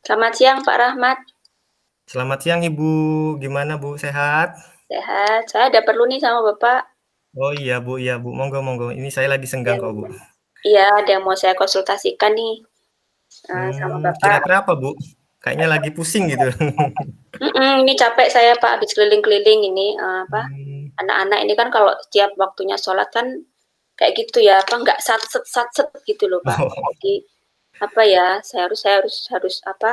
Selamat siang Pak Rahmat. Selamat siang Ibu, gimana Bu, sehat? Sehat. Saya ada perlu nih sama Bapak. Oh iya Bu, monggo monggo, ini saya lagi Ya, senggang kok Bu. iya, ada yang mau saya konsultasikan nih sama Bapak. Kira-kira apa Bu? Kayaknya lagi pusing gitu. Ini capek saya Pak, habis keliling-keliling ini apa? Mmm, Anak-anak ini kan kalau setiap waktunya sholat kan kayak gitu ya, apa nggak sat set gitu loh Pak. oh, Jadi apa ya? Saya harus apa?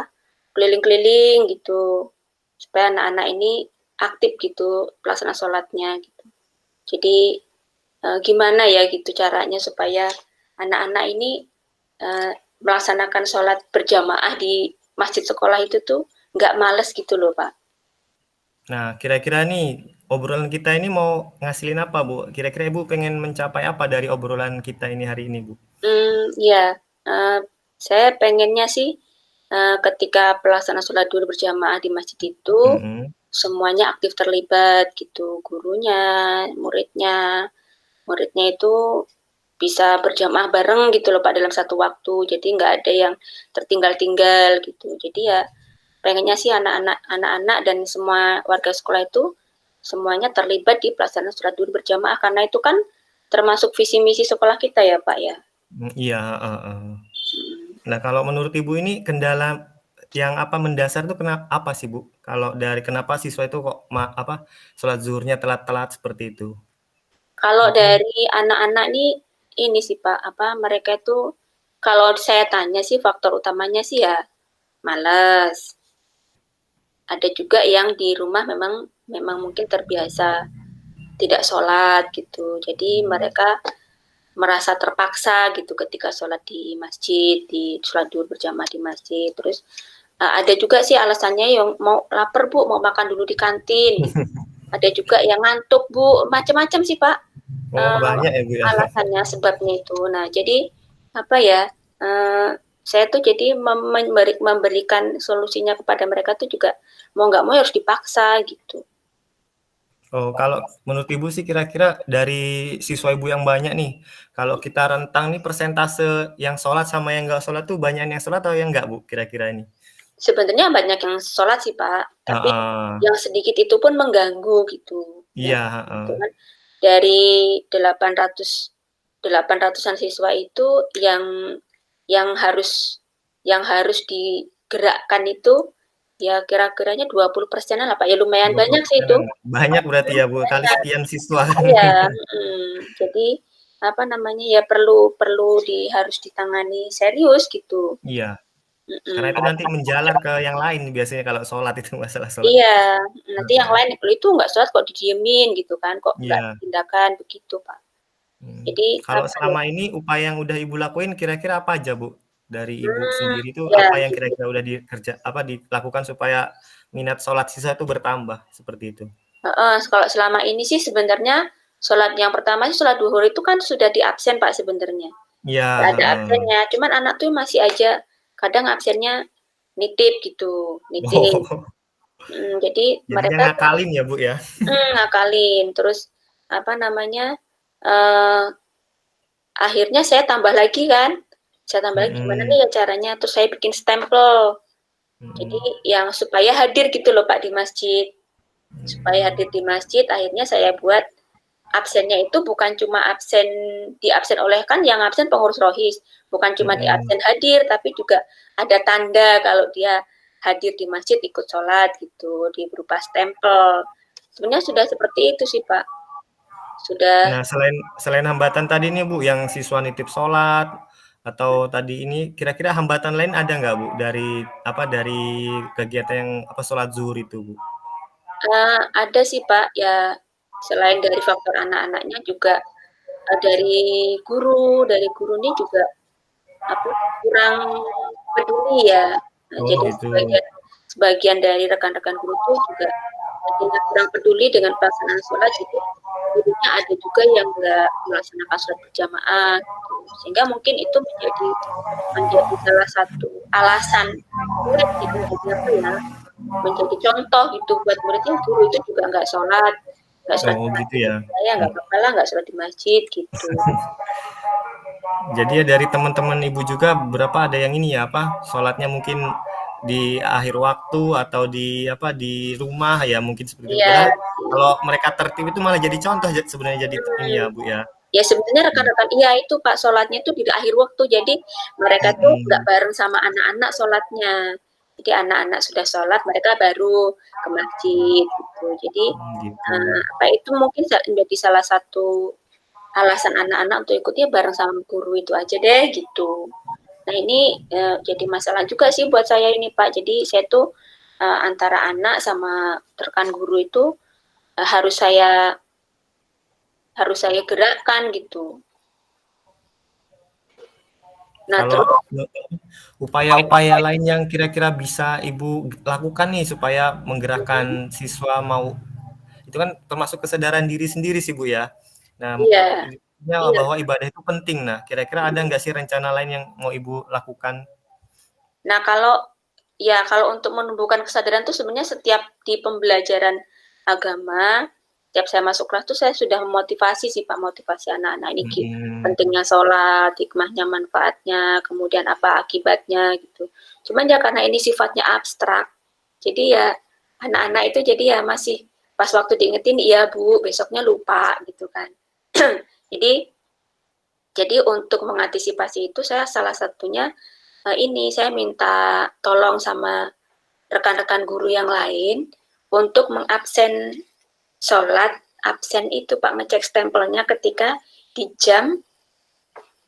Keliling-keliling gitu supaya anak-anak ini aktif gitu pelaksana sholatnya gitu. Jadi gimana ya gitu caranya supaya anak-anak ini melaksanakan sholat berjamaah di masjid sekolah itu tuh nggak males gitu loh Pak. nah kira-kira nih obrolan kita ini mau ngasilin apa Bu? Kira-kira Ibu pengen mencapai apa dari obrolan kita ini hari ini Bu? Ya, saya pengennya sih ketika pelaksana sholat dulu berjamaah di masjid itu Mhm, semuanya aktif terlibat gitu, gurunya, muridnya, muridnya itu bisa berjamaah bareng gitu loh Pak dalam satu waktu. Jadi nggak ada yang tertinggal-tinggal gitu. Jadi ya pengennya sih anak-anak dan semua warga sekolah itu semuanya terlibat di pelaksanaan sholat duhur berjamaah karena itu kan termasuk visi misi sekolah kita ya Pak ya. iya, heeh heeh. Nah kalau menurut Ibu ini kendala yang apa mendasar tuh apa sih Bu? Kalau dari kenapa siswa itu kok sholat zuhurnya telat-telat seperti itu? Kalau Mungkin dari anak-anak nih ini sih Pak, apa mereka itu kalau saya tanya sih faktor utamanya sih ya malas. Ada juga yang di rumah memang memang mungkin terbiasa tidak sholat gitu. Jadi mereka merasa terpaksa gitu ketika sholat di masjid, di sholat duhur berjamaah di masjid. Terus ada juga sih alasannya yang mau lapar Bu, mau makan dulu di kantin. Ada juga yang ngantuk Bu, macam-macam sih Pak. oh banyak ya Bu ya? Alasannya sebabnya itu. Nah jadi apa ya? Uh, saya tuh jadi memberikan solusinya kepada mereka tuh juga mau nggak mau harus dipaksa gitu. Oh, kalau menurut Ibu sih kira-kira dari siswa Ibu yang banyak nih, kalau kita rentang nih persentase yang sholat sama yang nggak sholat tuh banyak yang sholat atau yang nggak Bu kira-kira ini? Sebenarnya banyak yang sholat sih Pak, tapi Heeh, yang sedikit itu pun mengganggu gitu. Yang iya, heeh, itu kan dari 800 800-an siswa itu yang harus yang harus digerakkan itu ya kira-kiranya 20% lah Pak. Ya lumayan banyak sih 20%. itu. Banyak berarti ya Bu, kali Banyak. sekian siswa. Iya, jadi apa namanya ya perlu perlu harus ditangani serius gitu. Iya, karena Mm-mm. itu nanti menjalar ke yang lain biasanya kalau sholat itu masalah sholat. Iya, nanti yang Heeh, lain itu nggak sholat kok didiemin gitu kan, kok nggak iya. tindakan begitu Pak. Jadi Kalau apa ya? selama ini upaya yang udah Ibu lakuin kira-kira apa aja, Bu? Dari Ibu Hmm, sendiri tuh ya apa yang gitu. kira-kira udah dilakukan supaya minat sholat siswa itu bertambah, seperti itu? Heeh, kalau selama ini sih sebenarnya sholat yang pertama sih sholat duhur itu kan sudah di absen Pak sebenarnya. Iya, Nggak ada heeh. absennya, cuman anak tuh masih aja kadang absennya nitip gitu, nitip. Oh, Jadi jadinya mereka ngakalin ya, Bu, ya? ngakalin, terus apa namanya? eh Akhirnya saya tambah lagi gimana Mhm, nih ya caranya, terus saya bikin stempel. Jadi mhm, yang supaya hadir gitu loh Pak di masjid. Supaya hadir di masjid, akhirnya saya buat absennya itu bukan cuma absen oleh kan yang absen pengurus rohis, bukan cuma di mhm. absen hadir, tapi juga ada tanda kalau dia hadir di masjid ikut sholat gitu, di berupa stempel. Sebenarnya sudah seperti itu sih Pak. Sudah. Nah, selain selain hambatan tadi nih, Bu, yang siswa nitip sholat atau tadi ini, kira-kira hambatan lain ada nggak, Bu, dari kegiatan yang sholat zuhur itu, Bu? Ada sih Pak, ya selain dari faktor anak-anaknya juga dari guru ini juga apa kurang peduli ya. Nah, Oh, jadi gitu. sebagian sebagian dari rekan-rekan guru itu juga akhirnya kurang peduli dengan pelaksanaan sholat, jadi gurunya ada juga yang nggak melaksanakan sholat berjamaah gitu. Sehingga mungkin itu menjadi menjadi salah satu alasan murid gitu, jadi apa ya, menjadi contoh gitu buat muridnya, guru itu juga nggak sholat di Oh, gitu masjid, ya. saya nggak apa-apa lah nggak sholat di masjid gitu. Jadi ya dari teman-teman Ibu juga berapa ada yang ini ya, sholatnya mungkin di akhir waktu atau di apa, di rumah ya mungkin seperti itu. Iya Padahal sih. kalau mereka tertib itu malah jadi contoh sebenarnya jadi ini Mhm. ya, Bu, ya. Ya sebenarnya rekan-rekan iya itu Pak, sholatnya itu di akhir waktu. Jadi mereka tuh nggak Mhm. bareng sama anak-anak sholatnya. Jadi anak-anak sudah sholat, mereka baru ke masjid gitu. Jadi Gitu. apa itu mungkin menjadi salah satu alasan anak-anak untuk ikutnya bareng sama guru itu aja deh gitu. Nah ini jadi masalah juga sih buat saya ini Pak. Jadi saya tuh antara anak sama rekan guru itu harus saya gerakkan gitu. Nah Kalau terus upaya-upaya lain yang kira-kira bisa Ibu lakukan nih supaya menggerakkan siswa mau itu kan termasuk kesadaran diri sendiri sih Bu ya. Nah, iya, iya. bahwa ibadah itu penting. Nah, kira-kira ada nggak sih rencana lain yang mau Ibu lakukan? Nah kalau untuk menumbuhkan kesadaran tuh sebenarnya setiap di pembelajaran agama, setiap saya masuk kelas tuh saya sudah memotivasi sih Pak, motivasi anak-anak ini Mhm. pentingnya sholat, hikmahnya, manfaatnya, kemudian apa akibatnya gitu. Cuman ya karena ini sifatnya abstrak, jadi ya anak-anak itu jadi ya masih pas waktu diingetin iya Bu, besoknya lupa gitu kan. Jadi untuk mengantisipasi itu saya salah satunya ini saya minta tolong sama rekan-rekan guru yang lain untuk mengabsen sholat, absen itu Pak ngecek stempelnya ketika di jam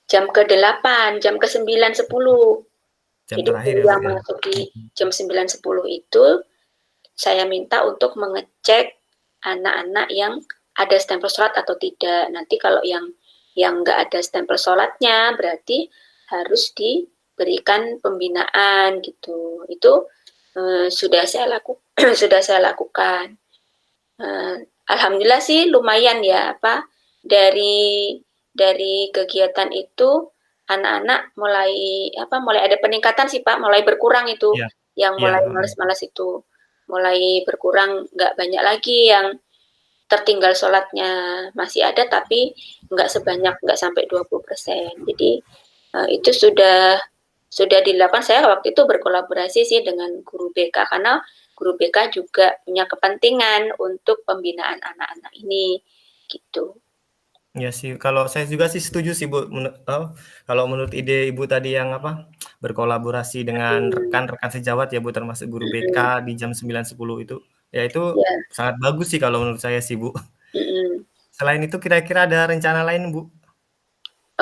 ke-8, jam ke-9, 10. Jam Jadi terakhir guru ya Bu yang ya? masuk di Mhm. jam 9, 10 itu saya minta untuk mengecek anak-anak yang ada stempel sholat atau tidak. Nanti kalau yang nggak ada stempel sholatnya berarti harus diberikan pembinaan gitu. Itu sudah saya sudah saya lakukan. Eh, Alhamdulillah sih lumayan ya apa dari kegiatan itu anak-anak mulai ada peningkatan sih Pak, mulai berkurang itu Iya. yang Iya, mulai heeh. malas-malas itu mulai berkurang, nggak banyak lagi yang tertinggal sholatnya, masih ada tapi nggak sampai 20%. Jadi itu sudah dilakukan. Saya waktu itu berkolaborasi sih dengan guru BK karena guru BK juga punya kepentingan untuk pembinaan anak-anak ini gitu. Iya sih, kalau saya juga sih setuju sih Bu, kalau menurut ide Ibu tadi yang apa, berkolaborasi dengan Hmm, rekan-rekan sejawat ya Bu, termasuk guru BK mm-mm, di jam 9, 10 itu, ya itu ya, sangat bagus sih kalau menurut saya sih Bu. mm-mm. Selain itu kira-kira ada rencana lain Bu?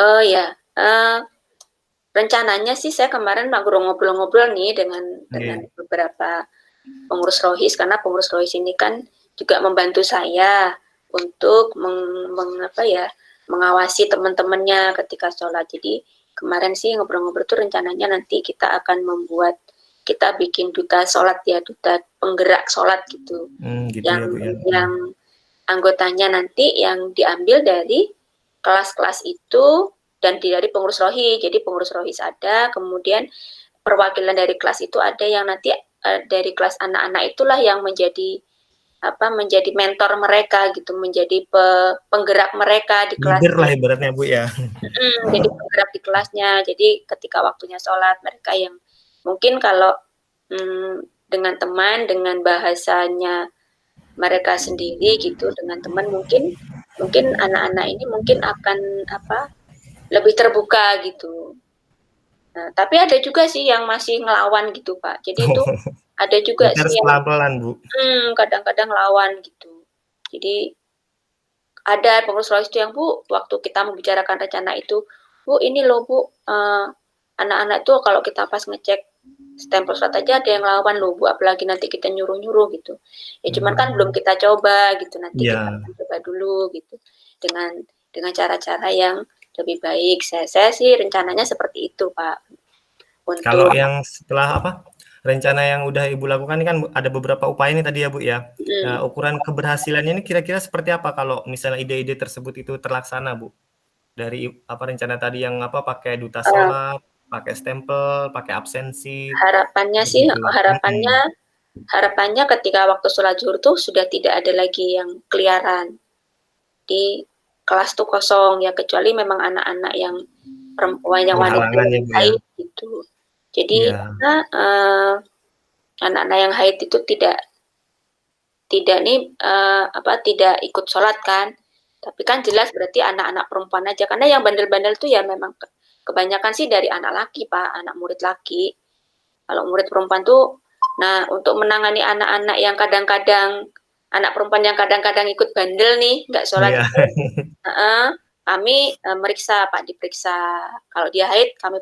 Oh ya, rencananya sih saya kemarin ngobrol-ngobrol nih dengan Oke. beberapa pengurus rohis karena pengurus rohis ini kan juga membantu saya untuk mengawasi teman-temannya ketika sholat. Jadi kemarin sih ngobrol-ngobrol tuh rencananya nanti kita bikin duta sholat ya, duta penggerak sholat gitu, Gitu yang ya Bu ya? yang anggotanya nanti yang diambil dari kelas-kelas itu dan dari pengurus rohis. Jadi pengurus rohis ada, kemudian perwakilan dari kelas itu ada yang nanti dari kelas anak-anak itulah yang menjadi mentor mereka gitu, menjadi penggerak mereka di Leader lah kelasnya. ibaratnya Bu ya? Jadi penggerak di kelasnya. Jadi ketika waktunya sholat mereka yang mungkin kalau dengan teman dengan bahasanya mereka sendiri gitu dengan teman mungkin mungkin anak-anak ini mungkin akan lebih terbuka gitu. Nah, tapi ada juga sih yang masih ngelawan gitu, Pak. Jadi itu ada juga Berarti sih harus yang pelan-pelan Bu? kadang-kadang lawan gitu. Jadi ada pengurus rohis itu yang Bu, waktu kita membicarakan rencana itu, Bu ini loh Bu, anak-anak itu kalau kita pas ngecek stempel surat aja ada yang lawan loh Bu, apalagi nanti kita nyuruh-nyuruh gitu. Ya cuman kan belum Mmm, kita coba gitu, nanti kita iya. akan coba dulu gitu dengan cara-cara yang lebih baik. Saya sih rencananya seperti itu Pak Kalau untuk yang setelah apa, rencana yang udah Ibu lakukan ini kan ada beberapa upaya nih tadi ya, Bu, ya. Nah, mm, ukuran keberhasilannya ini kira-kira seperti apa kalau misalnya ide-ide tersebut itu terlaksana, Bu? Dari apa, rencana tadi yang apa, pakai duta uh, sholat, pakai stempel, pakai absensi, harapannya sih begitu. harapannya Mhm. harapannya ketika waktu sholat zuhur tuh sudah tidak ada lagi yang keliaran di kelas tuh kosong ya kecuali memang anak-anak yang perempuan yang wanita Berhalangan yang ya, Bu, ya? baik gitu. Jadi Iya. anak-anak yang haid itu tidak tidak ikut sholat kan. Tapi kan jelas berarti anak-anak perempuan aja. Karena yang bandel-bandel tuh ya memang kebanyakan sih dari anak laki, Pak, anak murid laki. Kalau murid perempuan tuh, nah untuk menangani anak-anak yang kadang-kadang, anak perempuan yang kadang-kadang ikut bandel nih, nggak sholat Iya. itu, kami meriksa, Pak, diperiksa. Kalau dia haid, kami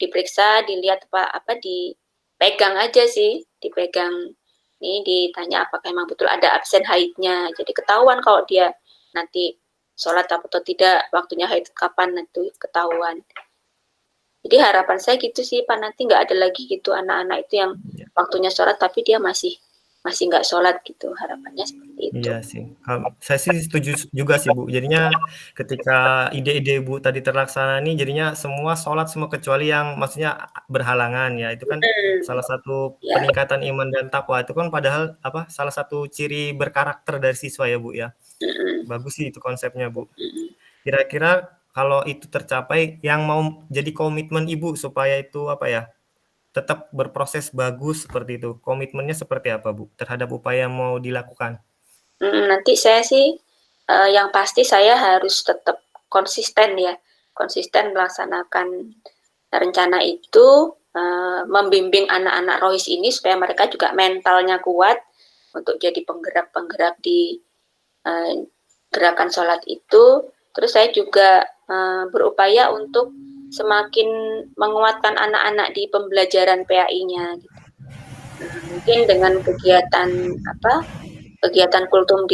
diperiksa, dilihat apa dipegang aja sih, dipegang. Ini ditanya apakah memang betul ada absen haidnya. Jadi ketahuan kalau dia nanti sholat atau tidak, waktunya haid kapan nanti ketahuan. Jadi harapan saya gitu sih Pak, nanti nggak ada lagi gitu anak-anak itu yang waktunya sholat tapi dia masih nggak sholat gitu, harapannya seperti itu. Iya sih, saya sih setuju juga sih Bu. Jadinya ketika ide-ide Ibu tadi terlaksana nih, jadinya semua sholat semua kecuali yang maksudnya berhalangan ya. Itu kan salah satu Ya, peningkatan iman dan takwa. Itu kan padahal apa salah satu ciri berkarakter dari siswa ya Bu ya. Bagus sih itu konsepnya Bu. Kira-kira kalau itu tercapai, yang mau jadi komitmen Ibu supaya itu apa ya, tetap berproses bagus seperti itu. Komitmennya seperti apa Bu terhadap upaya yang mau dilakukan? nanti saya sih yang pasti saya harus tetap konsisten ya, konsisten melaksanakan rencana itu, membimbing anak-anak rohis ini supaya mereka juga mentalnya kuat untuk jadi penggerak-penggerak di gerakan sholat itu. Terus saya juga berupaya untuk semakin menguatkan anak-anak di pembelajaran PAI-nya. Gitu. Mungkin dengan kegiatan kultum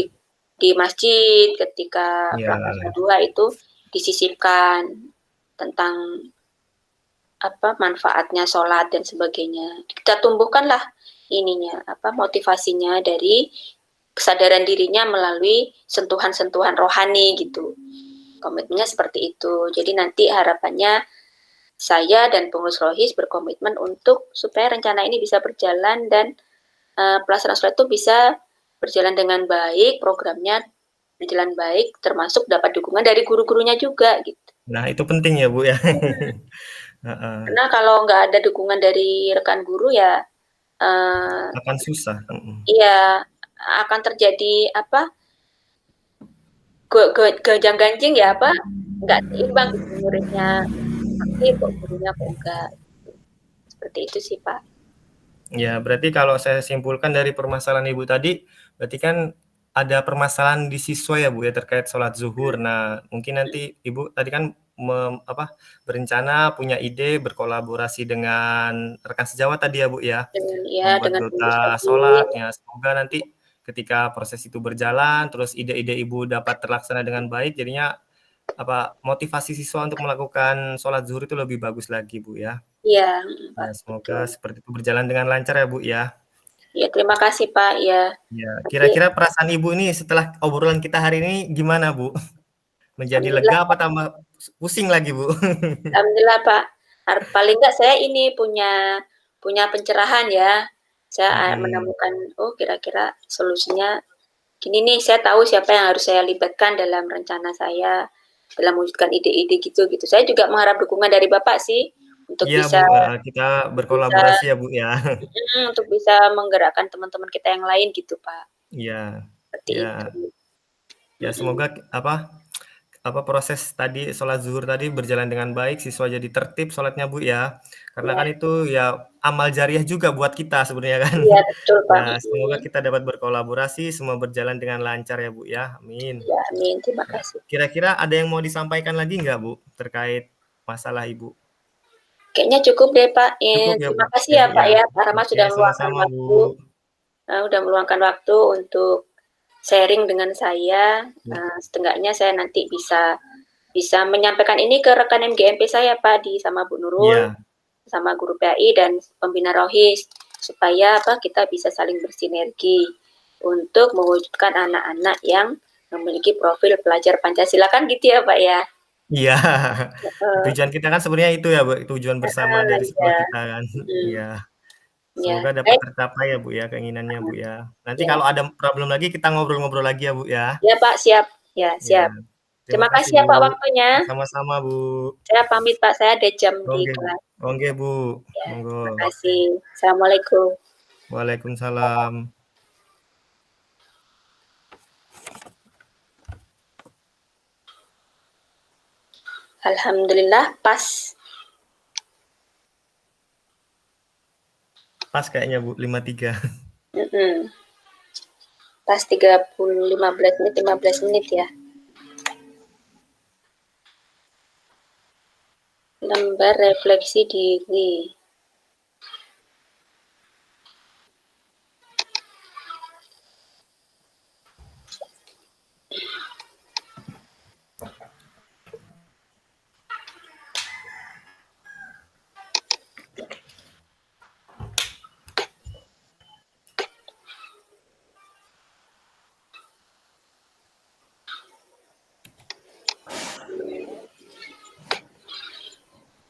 di masjid ketika Ya, Prakarsa 2 itu disisipkan tentang manfaatnya sholat dan sebagainya. Kita tumbuhkanlah motivasinya dari kesadaran dirinya melalui sentuhan-sentuhan rohani gitu. Komitmennya seperti itu. Jadi nanti harapannya saya dan pengurus rohis berkomitmen untuk supaya rencana ini bisa berjalan dan pelaksanaan sholat itu bisa berjalan dengan baik, programnya berjalan baik, termasuk dapat dukungan dari guru-gurunya juga gitu. nah itu penting ya Bu ya. Karena kalau nggak ada dukungan dari rekan guru ya, Akan susah. iya akan terjadi ganjing ya nggak seimbang gitu muridnya aktif kok gurunya kok enggak, seperti itu sih Pak. Ya, berarti kalau saya simpulkan dari permasalahan Ibu tadi, berarti kan ada permasalahan di siswa ya Bu ya terkait sholat zuhur. Nah, mungkin nanti Ibu tadi kan berencana punya ide berkolaborasi dengan rekan sejawat tadi ya Bu ya, membuat Dengan pengurus nota rohis. sholat. Ya, semoga nanti ketika proses itu berjalan, terus ide-ide Ibu dapat terlaksana dengan baik, jadinya motivasi siswa untuk melakukan sholat zuhur itu lebih bagus lagi Bu ya. Iya, Pak, Ya, semoga betul. seperti itu berjalan dengan lancar ya Bu ya. Ya, terima kasih Pak. Ya, Ya, nanti kira-kira perasaan Ibu ini setelah obrolan kita hari ini gimana, Bu? Menjadi alhamdulillah, lega apa tambah pusing lagi, Bu? alhamdulillah Pak. Paling nggak saya ini punya pencerahan ya. Saya Mhm. menemukan kira-kira solusinya gini nih. Saya tahu siapa yang harus saya libatkan dalam rencana saya dalam mewujudkan ide-ide gitu. Saya juga mengharap dukungan dari Bapak sih untuk Iya, Bu, bisa kita bisa berkolaborasi ya, Bu, ya. untuk bisa menggerakkan teman-teman kita yang lain gitu Pak. Iya, Seperti itu. ya. Ya, semoga proses tadi sholat zuhur tadi berjalan dengan baik, siswa jadi tertib sholatnya, Bu, ya. Karena Ya, kan itu ya amal jariah juga buat kita sebenarnya kan. iya betul Pak. Ya, semoga kita dapat berkolaborasi, semua berjalan dengan lancar ya, Bu, ya. Amin. Ya, amin. Terima Ya. kasih. Kira-kira ada yang mau disampaikan lagi nggak, Bu, terkait masalah Ibu? Kayaknya cukup deh Pak. Cukup ya, Bu, Terima kasih ya, ya Bu, Pak ya? ya. Pak Rahmat Oke, sudah meluangkan sama-sama, Bu. waktu, untuk sharing dengan saya. Setengahnya saya nanti bisa menyampaikan ini ke rekan MGMP saya Pak sama Bu Nurul, Iya, sama guru PAI dan pembina Rohis supaya kita bisa saling bersinergi untuk mewujudkan anak-anak yang memiliki profil pelajar Pancasila kan gitu ya Pak ya. iya. Uh, Tujuan kita kan sebenarnya itu ya, Bu, tujuan bersama dari sekolah ya, kita kan. Iya. ya, Semoga dapat baik, tercapai ya, Bu, ya, keinginannya, Bu, ya. Nanti ya, kalau ada problem lagi kita ngobrol-ngobrol lagi ya, Bu, ya. ya Pak siap, ya Iya. siap. Terima Terima kasih, kasih ya Bu. Pak waktunya. Sama-sama, Bu. Saya pamit Pak, saya ada jam di Oke, Bu. kelas. Oke, Bu. Ya, Monggo. terima kasih. Assalamualaikum. Waalaikumsalam. Alhamdulillah pas. Pas kayaknya Bu, 53. Pas 15 menit ya. Lembar refleksi diri.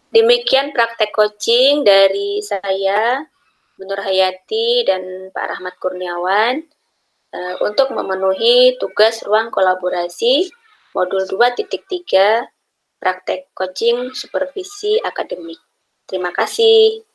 Demikian praktek coaching dari saya, Bu Nur Hayati dan Pak Rahmat Kurniawan untuk memenuhi tugas ruang kolaborasi modul 2.3 praktek coaching supervisi akademik. Terima kasih.